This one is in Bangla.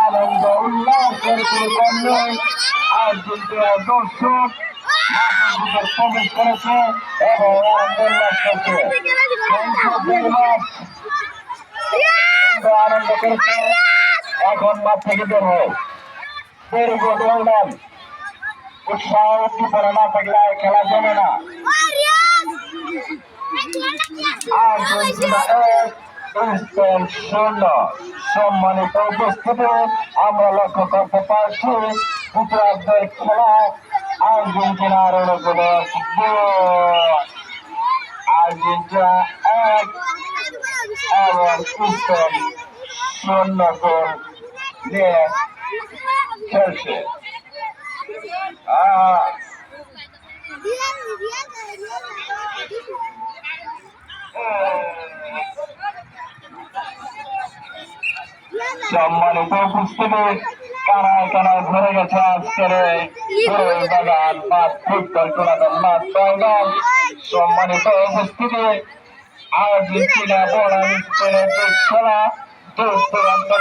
আনন্দ উল্লাসের পরিপূর্ণ আর্জেন্টিনার দর্শক প্রবেশ করেছে এবং আনন্দ উল্লাস করছে। আনন্দ করেছে, এখন মাঠ থেকে বের হয়। উৎসাহ উদ্দীপনা না থাকলে খেলা জমে না। সম্মানিত উপস্থিতি আমরা লক্ষ্য করতে পারছি গুজরাটের খেলা আর্জেন্টিনার আর্জেন্টিনা 1 এবং স্পেন 0 গোল নিয়ে খেলছে। সম্মানিত উপস্থিতি কানায় কানায় ভরে গেছে আজকের বাগান মাঠ ফুটবল টুর্নামেন্ট মাঠ ময়দান। সম্মানিত উপস্থিতি আর্জেন্টিনা বনাম স্পেনের খেলা দূর দূরান্ত